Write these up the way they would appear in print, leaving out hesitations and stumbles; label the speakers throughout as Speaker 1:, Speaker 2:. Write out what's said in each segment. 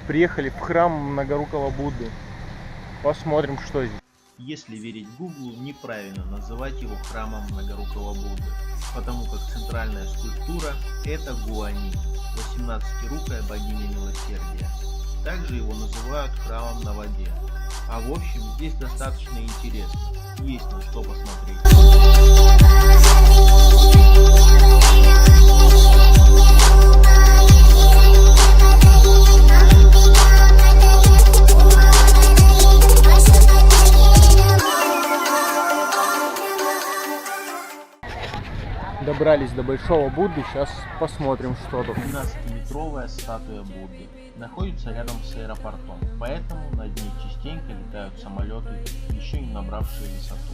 Speaker 1: Приехали в храм Многорукого Будды. Посмотрим, что здесь.
Speaker 2: Если верить Гуглу, неправильно называть его храмом Многорукого Будды, потому как центральная скульптура – это Гуанинь, 18-рукая богиня милосердия. Также его называют храмом на воде. А в общем, здесь достаточно интересно, есть на что посмотреть.
Speaker 1: Добрались до Большого Будды, сейчас посмотрим, что тут.
Speaker 2: 12-метровая статуя Будды находится рядом с аэропортом, поэтому над ней частенько летают самолеты, еще не набравшие высоту.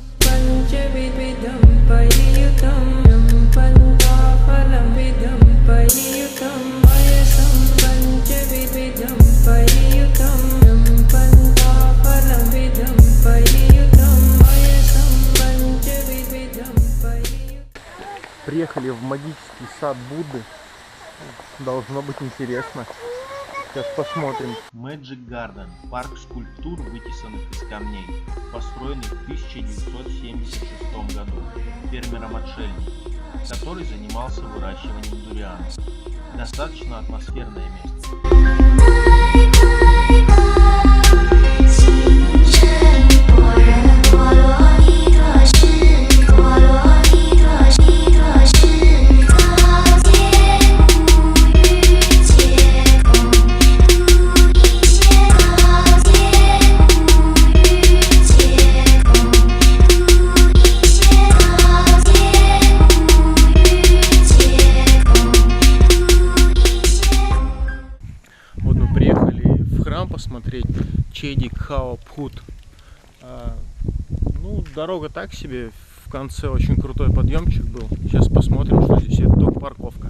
Speaker 1: Приехали в магический сад Будды. Должно быть интересно. Сейчас посмотрим.
Speaker 2: Magic Garden – парк скульптур, вытесанных из камней, построенный в 1976 году фермером-отшельником, который занимался выращиванием дурианов. Достаточно атмосферное место.
Speaker 1: Посмотреть Чеди Кхао Пхут. Ну, дорога так себе, в конце очень крутой подъемчик был. Сейчас посмотрим, что здесь. Это только парковка.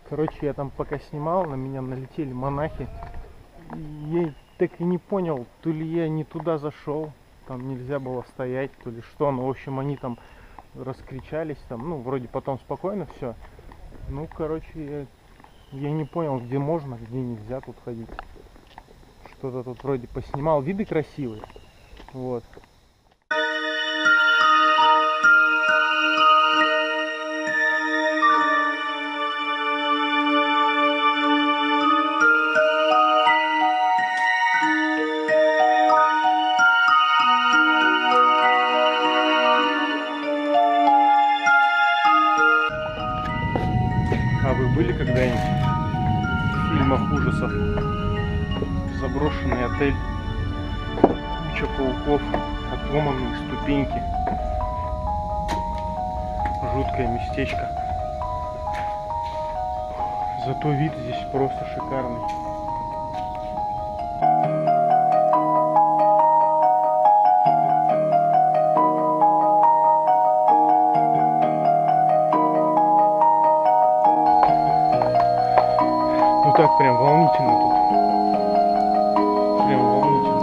Speaker 1: Короче, я там пока снимал, на меня налетели монахи. Я так и не понял, то ли я не туда зашел, там нельзя было стоять, то ли что. Ну, в общем, они там раскричались, там, ну, вроде потом спокойно все. Ну, короче, я не понял, где можно, где нельзя тут ходить. Что-то тут вроде поснимал, виды красивые. Вот. А вы были когда-нибудь в фильмах ужасов? Заброшенный отель, куча пауков, отломанные ступеньки. Жуткое местечко. Зато вид здесь просто шикарный. Ну так прям волнительно тут. Прям волнительно.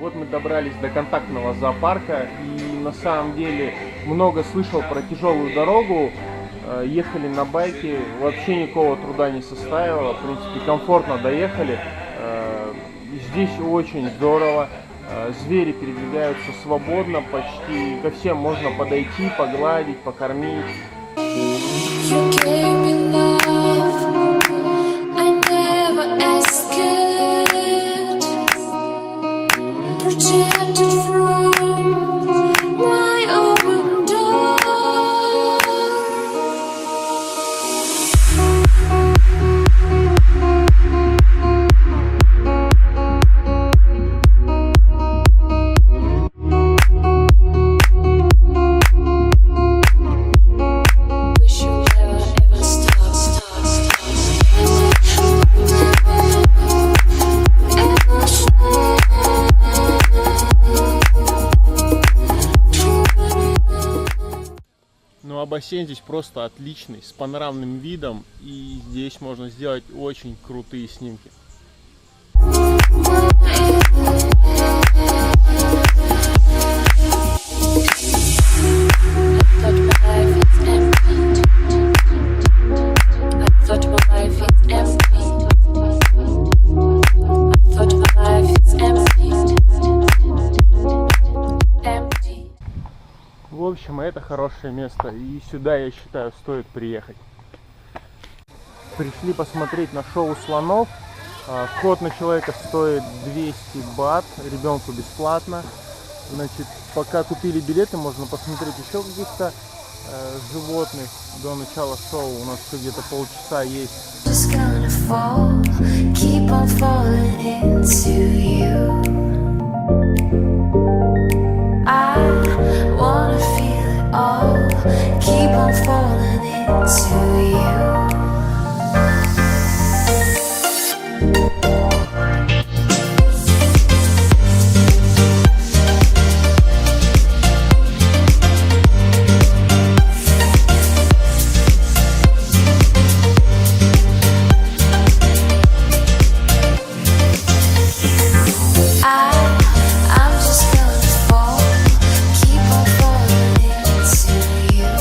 Speaker 1: Вот мы добрались до контактного зоопарка, и на самом деле много слышал про тяжелую дорогу. Ехали на байке, вообще никакого труда не составило, в принципе, комфортно доехали. Здесь очень здорово, звери передвигаются свободно, почти ко всем можно подойти, погладить, покормить.
Speaker 3: You gave me love, I never asked it. Protected from my open door. Wish you ever stop.
Speaker 1: Ну а бассейн здесь просто отличный, с панорамным видом, и здесь можно сделать очень крутые снимки. В общем, это хорошее место, и сюда, я считаю, стоит приехать. Пришли посмотреть на шоу слонов. Вход на человека стоит 200 бат, ребенку бесплатно. Значит, пока купили билеты, можно посмотреть еще каких-то животных. До начала шоу у нас еще где-то полчаса есть.
Speaker 3: Just gonna fall, keep on falling into you. I wanna feel it all, keep on falling into you. I'm just gonna fall, keep on falling into you.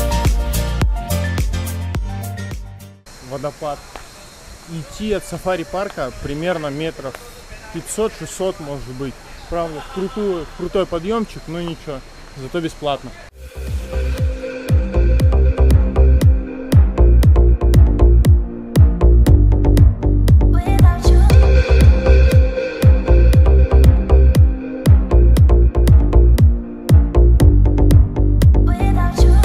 Speaker 1: Водопад. Идти от сафари-парка примерно метров 500-600 может быть. Правда, крутой подъемчик, но ничего, зато бесплатно.
Speaker 3: Without you, without you.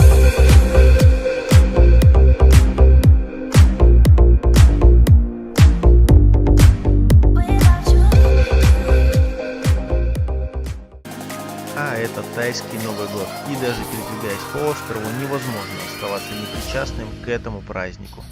Speaker 2: А это тайский Новый год. И даже передвигаясь по острову, невозможно оставаться непричастным к этому празднику.